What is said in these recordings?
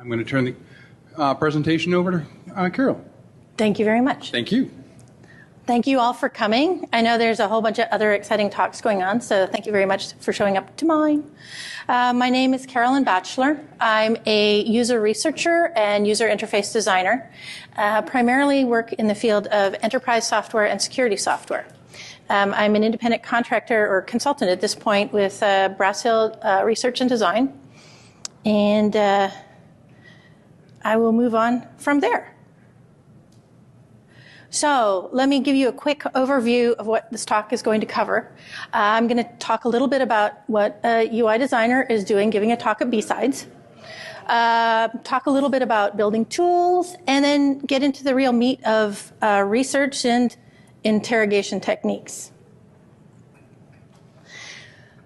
I'm going to turn the presentation over to Carol. Thank you very much. Thank you. Thank you all for coming. I know there's a whole bunch of other exciting talks going on, so thank you very much for showing up to mine. My name is Karolyn Bachelor. I'm a user researcher and user interface designer. Primarily work in the field of enterprise software and security software. I'm an independent contractor or consultant at this point with Brass Hill Research and Design. And I will move on from there. So let me give you a quick overview of what this talk is going to cover. I'm going to talk a little bit about what a UI designer is doing, giving a talk at BSides. Talk a little bit about building tools, and then get into the real meat of research and interrogation techniques.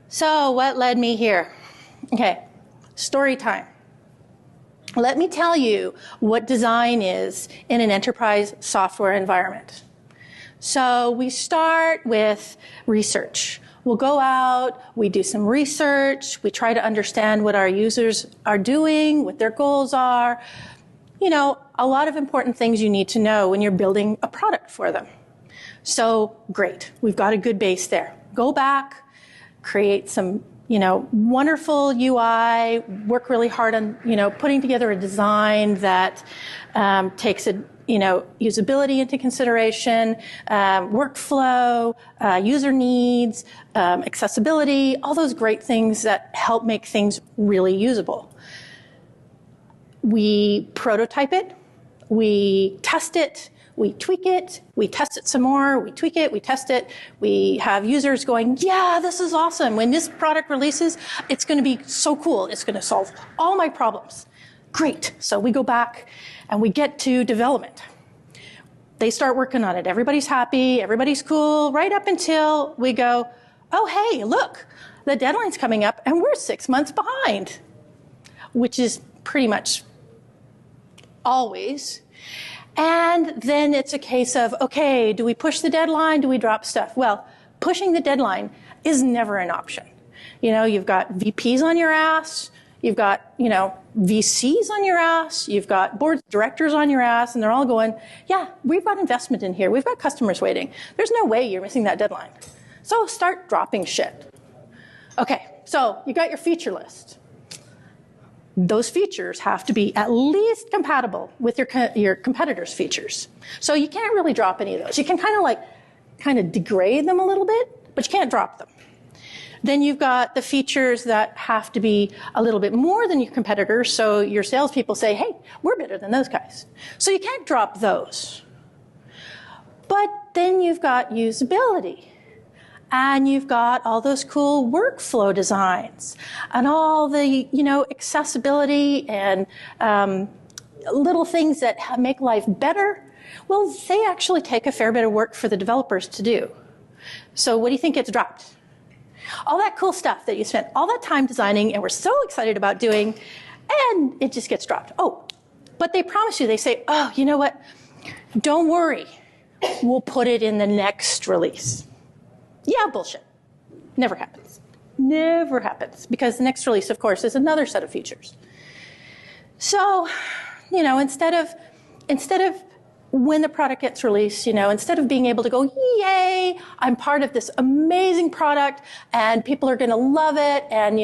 So what led me here? Okay, story time. Let me tell you what design is in an enterprise software environment. So we start with research. We'll go out, we do some research, we try to understand what our users are doing, what their goals are. You know, a lot of important things you need to know when you're building a product for them. So great, we've got a good base there. Go back, create some wonderful UI, work really hard on, putting together a design that takes usability into consideration, workflow, user needs, accessibility, all those great things that help make things really usable. We prototype it, we test it, we tweak it, we test it some more, we tweak it, we test it. We have users going, yeah, this is awesome. When this product releases, it's going to be so cool. It's going to solve all my problems. Great. So we go back and we get to development. They start working on it. Everybody's happy. Everybody's cool. Right up until we go, oh, hey, look, the deadline's coming up and we're 6 months behind, which is pretty much always. And then it's a case of, okay, do we push the deadline? Do we drop stuff? Well, pushing the deadline is never an option. You've got VPs on your ass. You've got, VCs on your ass. You've got board directors on your ass. And they're all going, yeah, we've got investment in here. We've got customers waiting. There's no way you're missing that deadline. So start dropping shit. Okay, so you got your feature list. Those features have to be at least compatible with your competitors' features. So you can't really drop any of those. You can kind of degrade them a little bit, but you can't drop them. Then you've got the features that have to be a little bit more than your competitors, so your salespeople say, hey, we're better than those guys. So you can't drop those. But then you've got usability. And you've got all those cool workflow designs and all the, accessibility and little things that make life better. Well, they actually take a fair bit of work for the developers to do. So what do you think gets dropped? All that cool stuff that you spent all that time designing and were so excited about doing, and it just gets dropped. Oh, but they promise you, they say, oh, you know what? Don't worry. We'll put it in the next release. Yeah, bullshit. Never happens. Never happens. Because the next release, of course, is another set of features. So, instead of when the product gets released, instead of being able to go, yay, I'm part of this amazing product and people are going to love it and,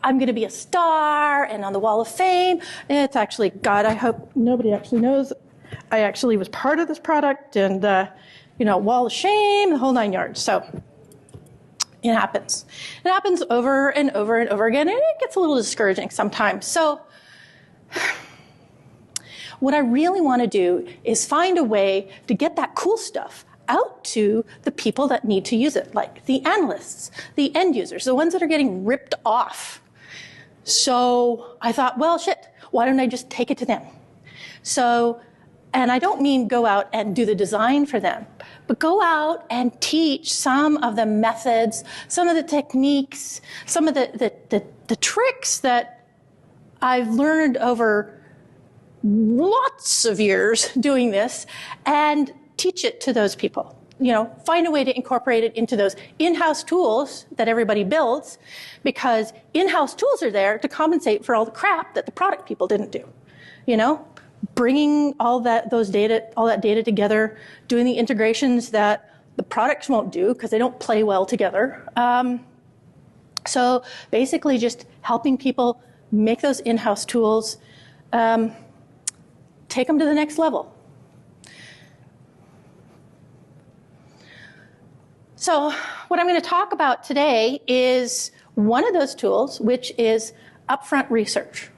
I'm going to be a star and on the wall of fame. It's actually, God, I hope nobody actually knows I actually was part of this product and, wall of shame, the whole 9 yards. So it happens. It happens over and over and over again, and it gets a little discouraging sometimes. So what I really want to do is find a way to get that cool stuff out to the people that need to use it, like the analysts, the end users, the ones that are getting ripped off. So I thought, well, shit, why don't I just take it to them? So, and I don't mean go out and do the design for them, but go out and teach some of the methods, some of the techniques, some of the tricks that I've learned over lots of years doing this, and teach it to those people. find a way to incorporate it into those in-house tools that everybody builds, because in-house tools are there to compensate for all the crap that the product people didn't do. Bringing all that data together, doing the integrations that the products won't do because they don't play well together. So basically just helping people make those in-house tools, take them to the next level. So what I'm going to talk about today is one of those tools, which is upfront research.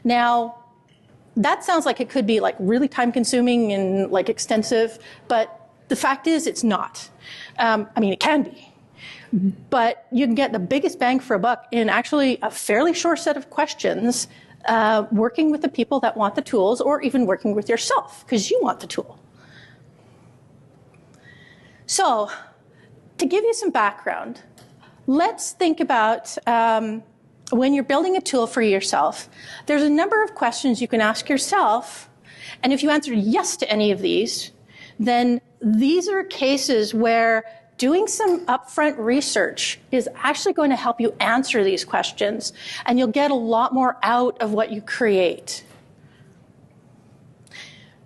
Now, that sounds like it could be like really time-consuming and like extensive, but the fact is it's not. It can be. But you can get the biggest bang for a buck in actually a fairly short set of questions, working with the people that want the tools, or even working with yourself because you want the tool. So to give you some background, let's think about when you're building a tool for yourself, there's a number of questions you can ask yourself, and if you answer yes to any of these, then these are cases where doing some upfront research is actually going to help you answer these questions, and you'll get a lot more out of what you create.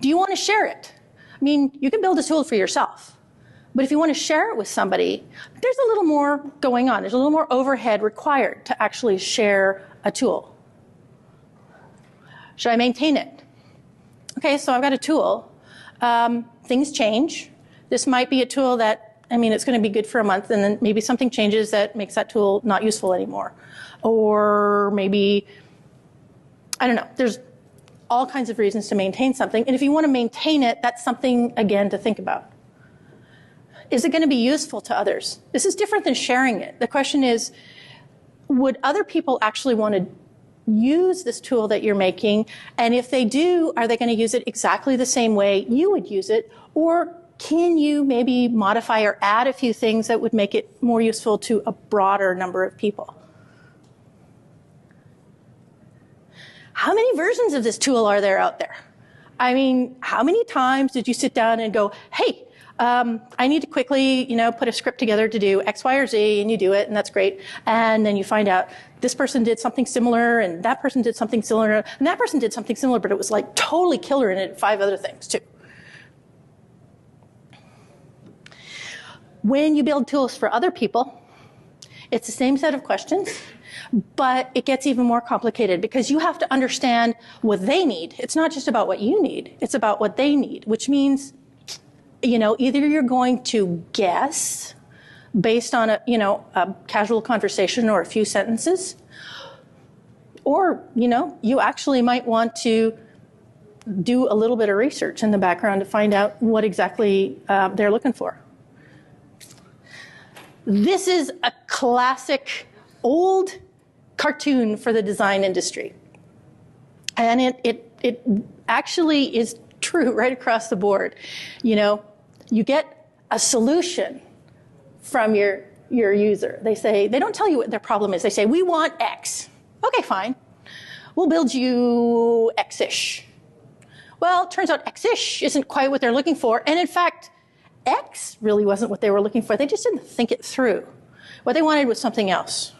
Do you want to share it? You can build a tool for yourself. But if you want to share it with somebody, there's a little more going on. There's a little more overhead required to actually share a tool. Should I maintain it? Okay, so I've got a tool. Things change. This might be a tool that, it's going to be good for a month, and then maybe something changes that makes that tool not useful anymore. Or maybe, I don't know, there's all kinds of reasons to maintain something. And if you want to maintain it, that's something, again, to think about. Is it going to be useful to others? This is different than sharing it. The question is, would other people actually want to use this tool that you're making? And if they do, are they going to use it exactly the same way you would use it? Or can you maybe modify or add a few things that would make it more useful to a broader number of people? How many versions of this tool are there out there? How many times did you sit down and go, hey, I need to quickly, put a script together to do X, Y, or Z, and you do it, and that's great. And then you find out this person did something similar, and that person did something similar, and that person did something similar, but it was like totally killer, and it did 5 other things too. When you build tools for other people, it's the same set of questions, but it gets even more complicated because you have to understand what they need. It's not just about what you need, it's about what they need, which means either you're going to guess based on a casual conversation or a few sentences, or, you actually might want to do a little bit of research in the background to find out what exactly they're looking for. This is a classic old cartoon for the design industry. And it actually is true right across the board. You get a solution from your user. They don't tell you what their problem is. They say, we want X. Okay, fine. We'll build you X-ish. Well, it turns out X-ish isn't quite what they're looking for. And in fact, X really wasn't what they were looking for. They just didn't think it through. What they wanted was something else.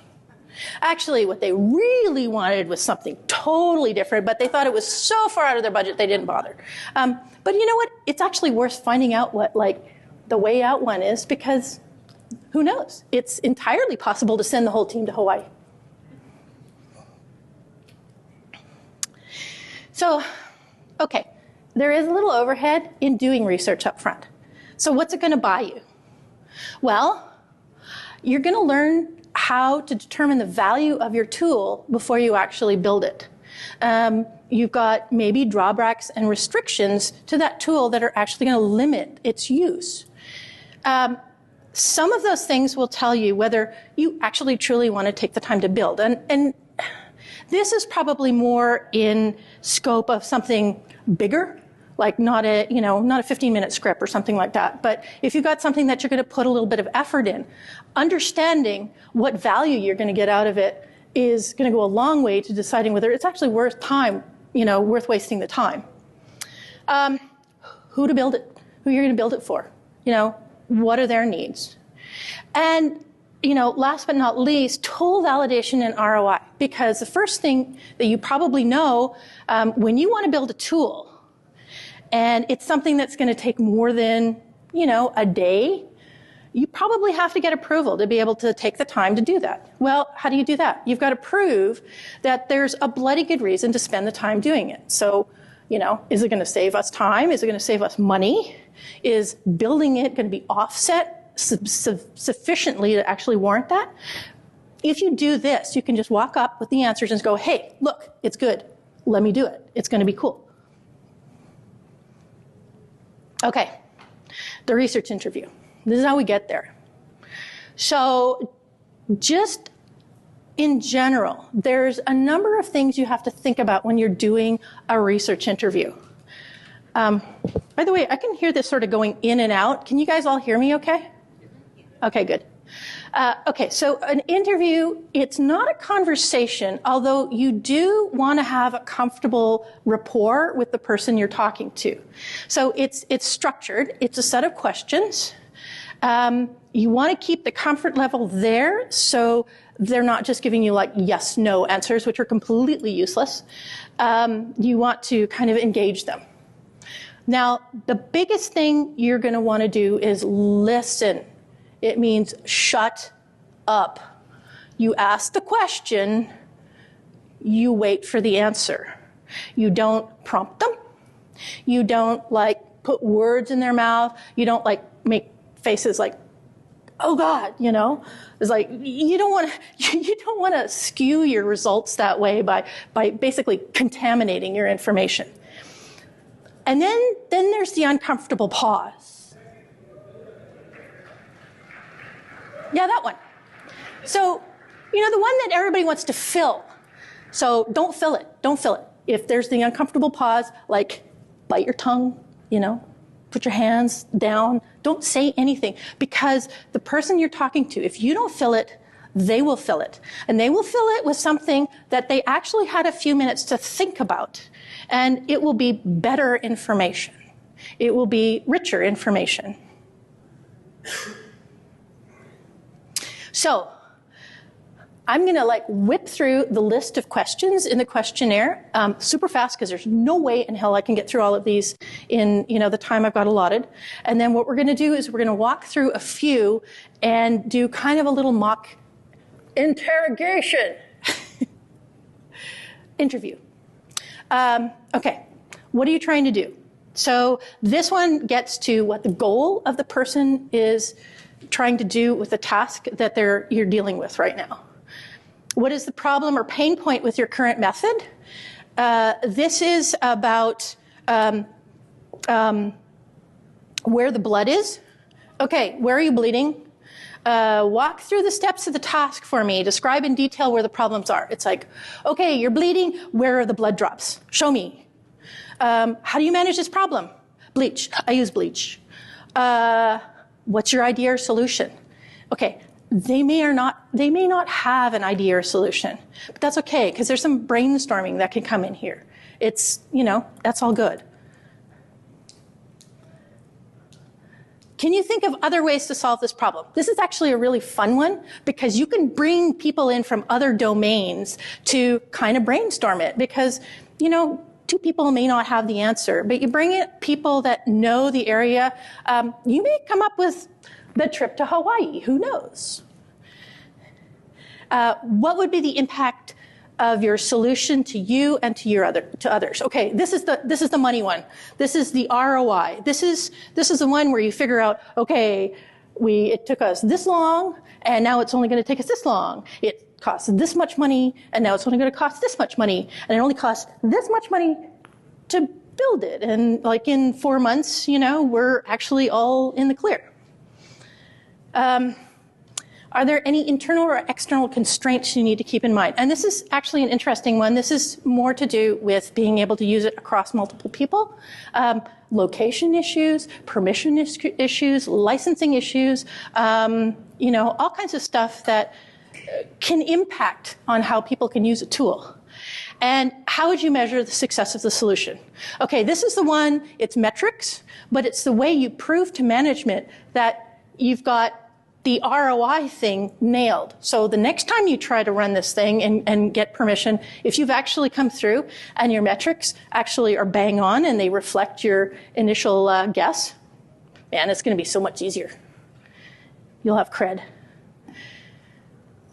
Actually, what they really wanted was something totally different, but they thought it was so far out of their budget they didn't bother. But you know what? It's actually worth finding out what the way out one is, because who knows? It's entirely possible to send the whole team to Hawaii. So, okay, there is a little overhead in doing research up front. So what's it going to buy you? Well, you're going to learn how to determine the value of your tool before you actually build it. You've got maybe drawbacks and restrictions to that tool that are actually going to limit its use. Some of those things will tell you whether you actually truly want to take the time to build. And this is probably more in scope of something bigger, like not a 15-minute script or something like that. But if you've got something that you're going to put a little bit of effort in, understanding what value you're going to get out of it is going to go a long way to deciding whether it's actually worth wasting the time. Who to build it, who you're going to build it for. What are their needs? And, last but not least, tool validation and ROI. Because the first thing that you probably know, when you want to build a tool, and it's something that's going to take more than, a day, you probably have to get approval to be able to take the time to do that. Well, how do you do that? You've got to prove that there's a bloody good reason to spend the time doing it. So, is it going to save us time? Is it going to save us money? Is building it going to be offset sufficiently to actually warrant that? If you do this, you can just walk up with the answers and go, hey, look, it's good. Let me do it. It's going to be cool. Okay, the research interview. This is how we get there. So just in general, there's a number of things you have to think about when you're doing a research interview. By the way, I can hear this sort of going in and out. Can you guys all hear me okay? Okay, good. Okay, so an interview, it's not a conversation, although you do want to have a comfortable rapport with the person you're talking to. So it's structured. It's a set of questions. You want to keep the comfort level there so they're not just giving you like yes, no answers, which are completely useless. You want to kind of engage them. Now, the biggest thing you're going to want to do is listen. It means shut up. You ask the question, you wait for the answer. You don't prompt them. You don't put words in their mouth. You don't make faces like, oh God, It's like you don't want to skew your results that way by basically contaminating your information. And then there's the uncomfortable pause. Yeah, that one. So, the one that everybody wants to fill. So don't fill it. Don't fill it. If there's the uncomfortable pause, bite your tongue, put your hands down. Don't say anything, because the person you're talking to, if you don't fill it, they will fill it. And they will fill it with something that they actually had a few minutes to think about. And it will be better information. It will be richer information. So I'm going to whip through the list of questions in the questionnaire super fast, because there's no way in hell I can get through all of these in the time I've got allotted. And then what we're going to do is we're going to walk through a few and do kind of a little mock interrogation interview. Okay, what are you trying to do? So this one gets to what the goal of the person is trying to do with the task that you're dealing with right now. What is the problem or pain point with your current method? This is about where the blood is. Okay, where are you bleeding? Walk through the steps of the task for me. Describe in detail where the problems are. It's like, okay, you're bleeding. Where are the blood drops? Show me. How do you manage this problem? Bleach. I use bleach. What's your idea or solution? Okay, they may not have an idea or solution, but that's okay, because there's some brainstorming that can come in here. It's, that's all good. Can you think of other ways to solve this problem? This is actually a really fun one, because you can bring people in from other domains to kind of brainstorm it, because, two people may not have the answer, but you bring in people that know the area. You may come up with the trip to Hawaii. Who knows? What would be the impact of your solution to you and to others? Okay, this is the money one. This is the ROI. This is the one where you figure out, okay, it took us this long, and now it's only going to take us this long. It costs this much money, and now it's only going to cost this much money, and it only costs this much money to build it. And in 4 months, we're actually all in the clear. Are there any internal or external constraints you need to keep in mind? And this is actually an interesting one. This is more to do with being able to use it across multiple people. Location issues, permission issues, licensing issues, all kinds of stuff that can impact on how people can use a tool. And how would you measure the success of the solution? Okay, this is the one, it's metrics, but it's the way you prove to management that you've got the ROI thing nailed. So the next time you try to run this thing and get permission, if you've actually come through and your metrics actually are bang on and they reflect your initial guess, man, it's going to be so much easier. You'll have cred.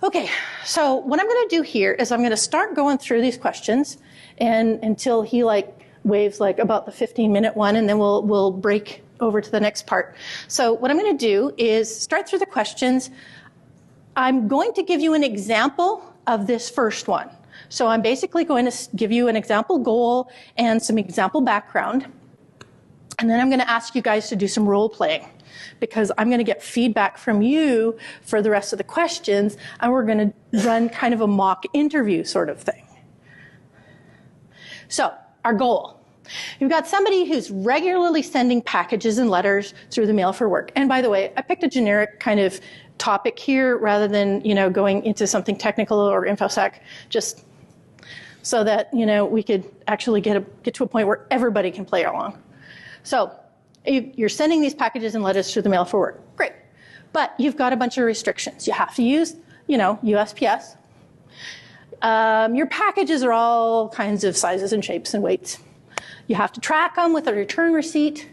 Okay, so what I'm going to do here is I'm going to start going through these questions and until he waves about the 15-minute one, and then we'll break over to the next part. So what I'm going to do is start through the questions. I'm going to give you an example of this first one. So I'm basically going to give you an example goal and some example background. And then I'm going to ask you guys to do some role playing, because I'm going to get feedback from you for the rest of the questions, and we're going to run kind of a mock interview sort of thing. So our goal. You've got somebody who's regularly sending packages and letters through the mail for work. And by the way, I picked a generic kind of topic here rather than, going into something technical or InfoSec, just so that, we could actually get to a point where everybody can play along. So you're sending these packages and letters through the mail for work. Great. But you've got a bunch of restrictions. You have to use, USPS. Your packages are all kinds of sizes and shapes and weights. You have to track them with a return receipt.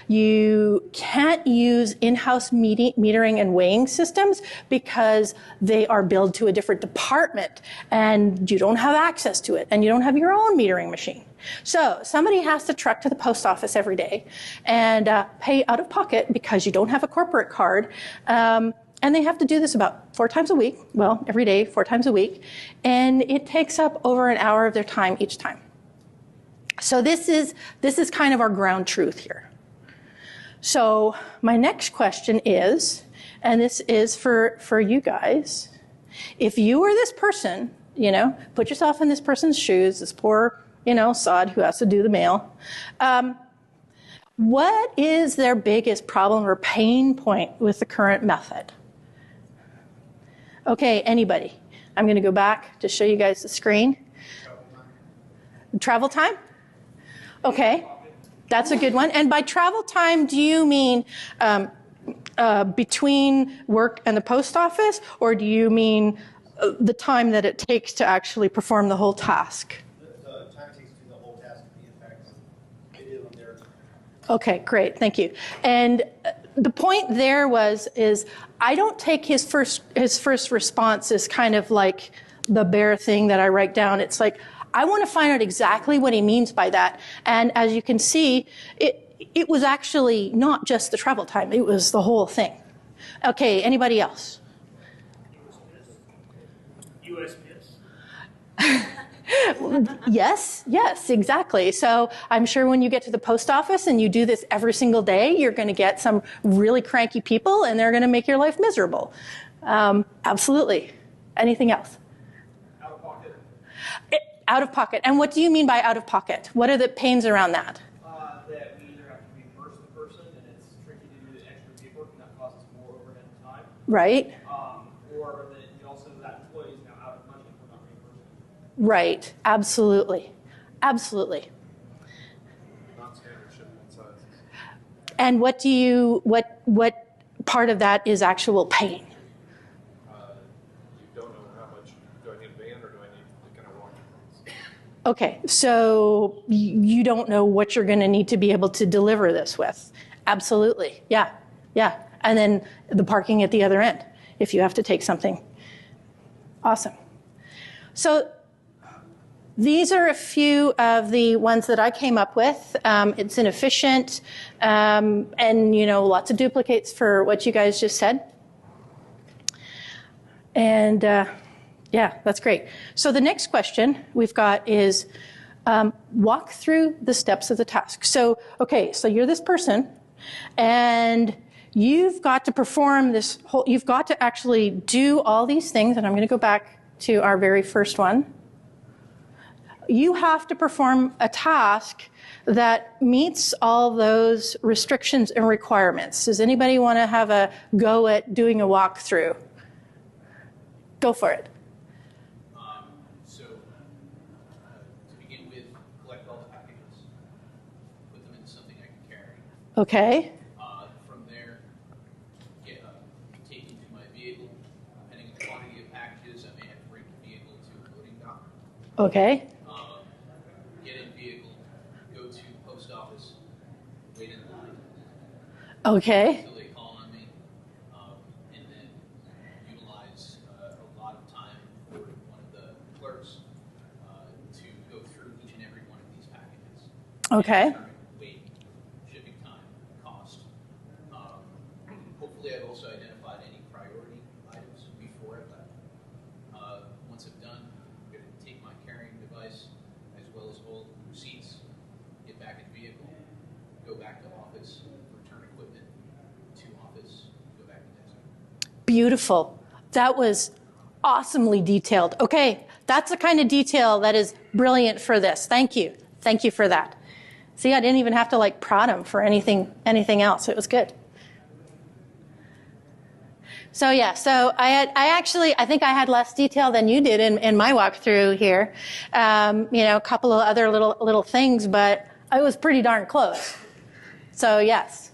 You can't use in-house metering and weighing systems because they are billed to a different department and you don't have access to it and you don't have your own metering machine. So somebody has to truck to the post office every day and pay out of pocket because you don't have a corporate card. And they have to do this about 4 times a week. Well, every day, 4 times a week. And it takes up over an hour of their time each time. So this is kind of our ground truth here. So my next question is, and this is for you guys, if you were this person, put yourself in this person's shoes, this poor, sod who has to do the mail. What is their biggest problem or pain point with the current method? Okay, anybody? I'm going to go back to show you guys the screen. Travel time? Okay, that's a good one. And by travel time, do you mean between work and the post office, or do you mean the time that it takes to actually perform the whole task? The time it takes to do the whole task and the impacts they did on their. Okay, great, thank you. And the point there is I don't take his first response as kind of like the bare thing that I write down. It's like, I want to find out exactly what he means by that. And as you can see, it was actually not just the travel time, it was the whole thing. Okay, anybody else? USPS? Yes, exactly. So I'm sure when you get to the post office and you do this every single day, you're going to get some really cranky people and they're going to make your life miserable. Absolutely. Anything else? Out of pocket. Out of pocket. And what do you mean by out of pocket? What are the pains around that? That we either have to reimburse the person and it's tricky to do the extra paperwork and that costs more overhead and time. Right. Or that you also, that employee is now out of money if we're not reimbursing. Right. Absolutely. Absolutely. Non-standard shipment sizes. And what part of that is actual pain? You don't know how much, do I need a van or do I need to kind of walk across? Okay, so you don't know what you're going to need to be able to deliver this with. Absolutely, yeah. And then the parking at the other end, if you have to take something. Awesome. So these are a few of the ones that I came up with. It's inefficient, and lots of duplicates for what you guys just said. And yeah, that's great. So the next question we've got is walk through the steps of the task. So, okay, so you're this person and you've got to perform this whole, you've got to actually do all these things. And I'm going to go back to our very first one. You have to perform a task that meets all those restrictions and requirements. Does anybody want to have a go at doing a walkthrough? Go for it. To begin with, collect all the packages, put them into something I can carry. Okay. From there, get Okay. Get in vehicle, go to post office, wait in line Okay. until they call on me, and then utilize a lot of time for one of the clerks to go through each and every one of these packages. Okay. Determine weight, shipping time, cost. Hopefully, I've also identified any priority items before I left. Once I'm done, I'm going to take my carrying device as well as all receipts, get back in vehicle, go back to office, return equipment to office, go back to desk. Beautiful. That was awesomely detailed. Okay, that's the kind of detail that is brilliant for this. Thank you. Thank you for that. See, I didn't even have to like prod him for anything else. It was good. So yeah, so I think I had less detail than you did in my walkthrough here. A couple of other little things, but it was pretty darn close. So yes.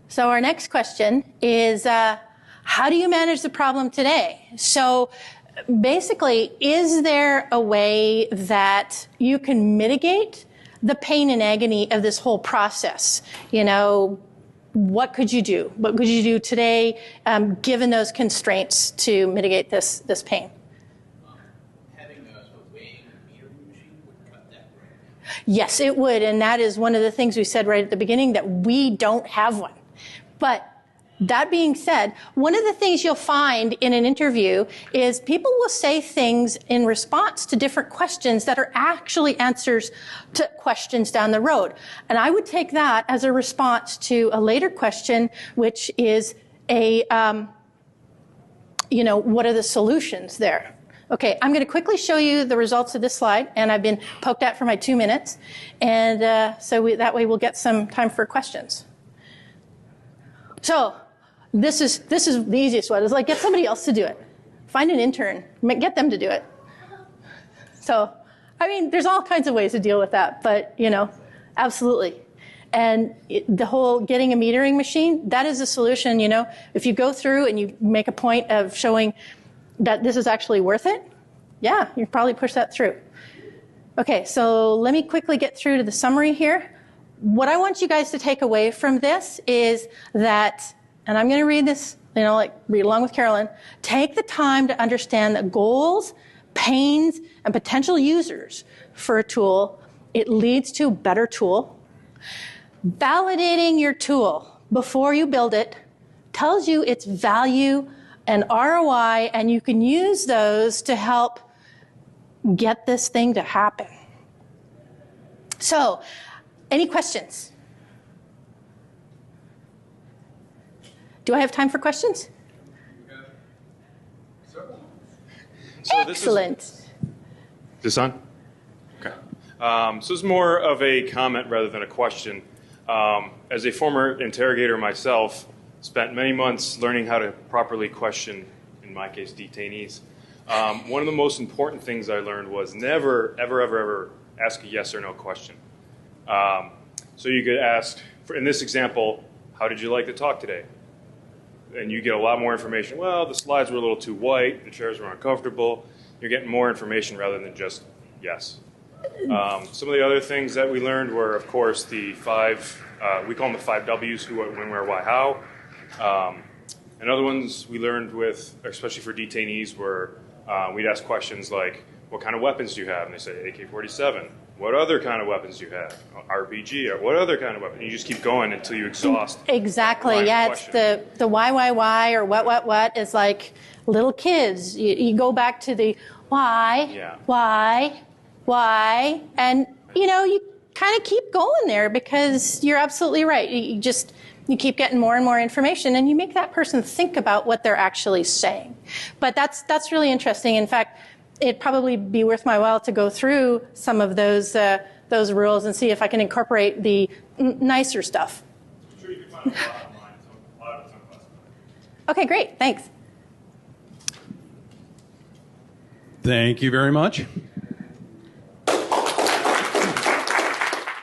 So our next question is, how do you manage the problem today? So basically, is there a way that you can mitigate the pain and agony of this whole process? What could you do? What could you do today, given those constraints, to mitigate this pain? Having a weighing meter machine would cut that right down. Yes, it would, and that is one of the things we said right at the beginning, that we don't have one. But that being said, one of the things you'll find in an interview is people will say things in response to different questions that are actually answers to questions down the road. And I would take that as a response to a later question, which is what are the solutions there? Okay, I'm going to quickly show you the results of this slide, and I've been poked at for my 2 minutes. And that way we'll get some time for questions. So this is the easiest one. It's like, get somebody else to do it. Find an intern, get them to do it. So, there's all kinds of ways to deal with that, but, absolutely. And the whole getting a metering machine, that is a solution, If you go through and you make a point of showing that this is actually worth it, yeah, you probably push that through. Okay, so let me quickly get through to the summary here. What I want you guys to take away from this is that, and I'm going to read this, read along with Karolyn, take the time to understand the goals, pains, and potential users for a tool. It leads to a better tool. Validating your tool before you build it tells you its value and ROI, and you can use those to help get this thing to happen. So, any questions? Do I have time for questions? Excellent. Is this on? Okay. So this is more of a comment rather than a question. As a former interrogator myself, spent many months learning how to properly question, in my case, detainees. One of the most important things I learned was never, ever, ever, ever ask a yes or no question. So you could ask, in this example, how did you like the talk today? And you get a lot more information. Well, the slides were a little too white, the chairs were uncomfortable. You're getting more information rather than just yes. Some of the other things that we learned were, of course, the five, we call them the 5 W's, who, what, when, where, why, how. And other ones we learned with, especially for detainees, were we'd ask questions like, what kind of weapons do you have? And they say, AK-47. What other kind of weapons do you have? RPG, or what other kind of weapon? And you just keep going until you exhaust. Exactly, yeah, it's the why, or what is like little kids. You go back to the why, Yeah. why, and you kind of keep going there because you're absolutely right. You keep getting more and more information, and you make that person think about what they're actually saying. But that's really interesting. In fact, it'd probably be worth my while to go through some of those rules and see if I can incorporate the nicer stuff. I'm sure you can find a lot online. A lot of it's unclassified. Okay, great. Thanks. Thank you very much.